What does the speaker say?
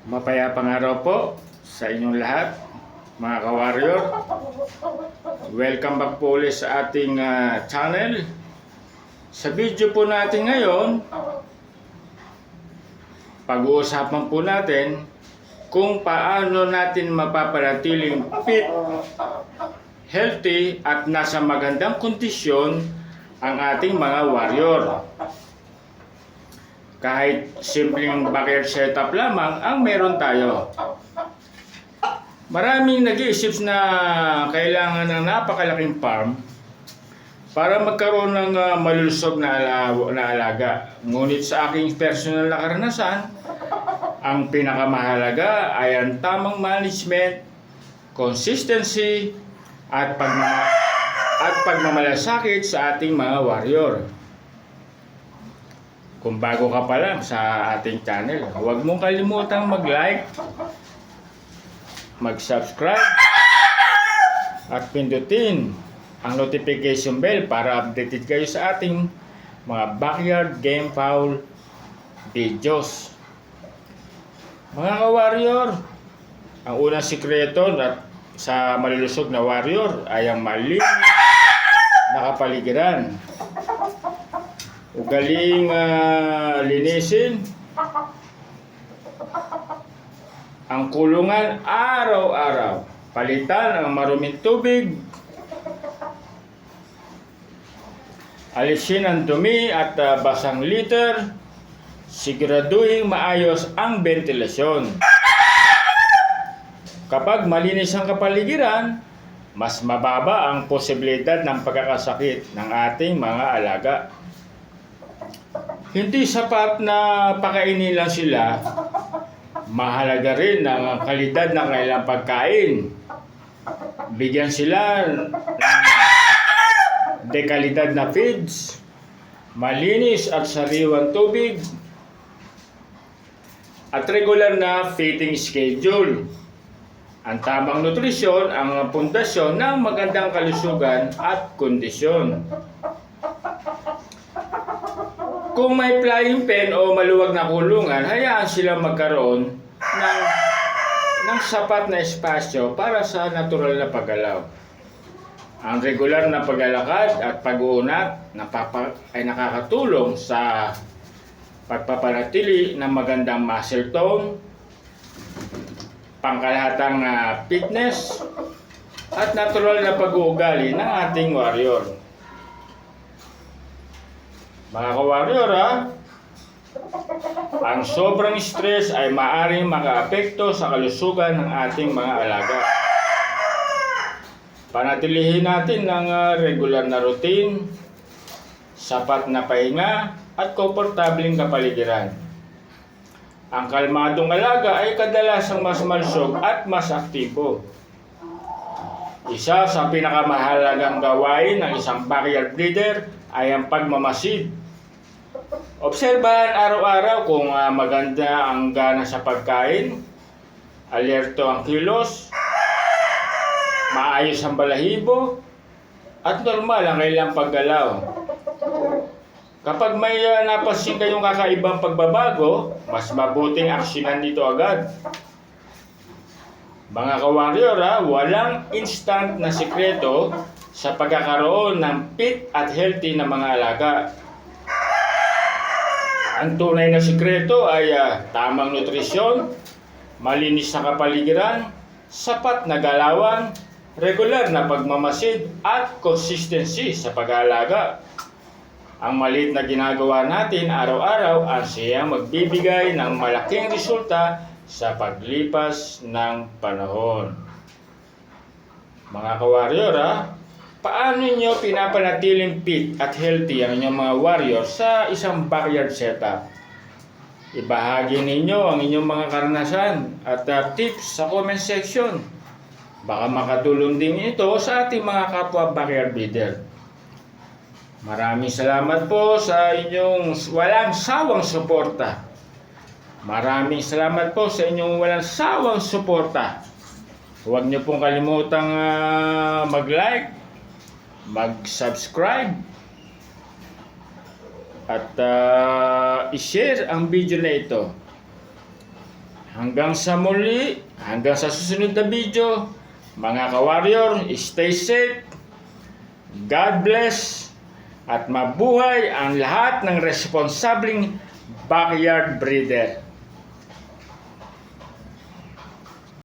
Mapayapang araw po sa inyong lahat, mga ka-warrior. Welcome back po ulit sa ating channel. Sa video po natin ngayon, pag-uusapan po natin kung paano natin mapapanatiling fit, healthy at nasa magandang kondisyon ang ating mga warrior. Kahit simpleng backyard setup lamang ang meron tayo. Maraming nag-iisip na kailangan ng napakalaking farm para magkaroon ng malulusog na alaga. Ngunit sa aking personal na karanasan, ang pinakamahalaga ay ang tamang management, consistency, at pagmamalasakit sa ating mga warrior. Kung bago ka pa lang sa ating channel, huwag mong kalimutang mag-like, mag-subscribe, at pindutin ang notification bell para updated kayo sa ating mga backyard game fowl videos. Mga ka-warrior, ang unang sikreto sa malulusog na warrior ay ang malinis na kapaligiran. Ugaling linisin ang kulungan araw-araw. Palitan ang maruming tubig. Alisin ang dumi at basang litter. Siguraduhin maayos ang ventilasyon. Kapag malinis ang kapaligiran, mas mababa ang posibilidad ng pagkakasakit ng ating mga alaga. Hindi sapat na pakainin lang sila, mahalaga rin ang kalidad ng kanilang pagkain. Bigyan sila ng dekalidad na feeds, malinis at sariwang tubig, at regular na feeding schedule. Ang tamang nutrisyon ang pundasyon ng magandang kalusugan at kondisyon. Kung may flying pen o maluwag na kulungan, hayaan sila magkaroon ng sapat na espasyo para sa natural na paggalaw. Ang regular na paglalakad at pag-uunat ay nakakatulong sa pagpapanatili ng magandang muscle tone, pangkalahatang fitness, at natural na pag-uugali ng ating warrior. Mga ka-warrior, ang sobrang stress ay maaaring makaapekto sa kalusugan ng ating mga alaga. Panatilihin natin ng regular na routine, sapat na pahinga, at komportabling kapaligiran. Ang kalmadong alaga ay kadalasang mas malusog at mas aktibo. Isa sa pinakamahalagang gawain ng isang backyard breeder ay ang pagmamasid. Obserbahan araw-araw kung maganda ang gana sa pagkain, alerto ang kilos, maayos ang balahibo, at normal ang kailang paggalaw. Kapag may napansin kayong kakaibang pagbabago, mas mabuting aksyonan dito agad. Mga ka-warrior, walang instant na sikreto sa pagkakaroon ng fit at healthy na mga alaga. Ang tunay na sikreto ay tamang nutrisyon, malinis na kapaligiran, sapat na galawan, regular na pagmamasid, at consistency sa pag-aalaga. Ang maliit na ginagawa natin araw-araw ang siyang magbibigay ng malaking resulta sa paglipas ng panahon. Mga ka-warrior, paano nyo pinapanatiling fit at healthy ang inyong mga warrior sa isang backyard setup? Ibahagi ninyo ang inyong mga karanasan at tips sa comment section. Baka makatulong din ito sa ating mga kapwa backyard breeder. Maraming salamat po sa inyong walang sawang suporta. Maraming salamat po sa inyong walang sawang suporta. Huwag niyo pong kalimutang mag-like, mag-subscribe, at i-share ang video na ito. Hanggang sa muli, hanggang sa susunod na video, mga ka-warrior, stay safe, God bless, at mabuhay ang lahat ng responsabling backyard breeder.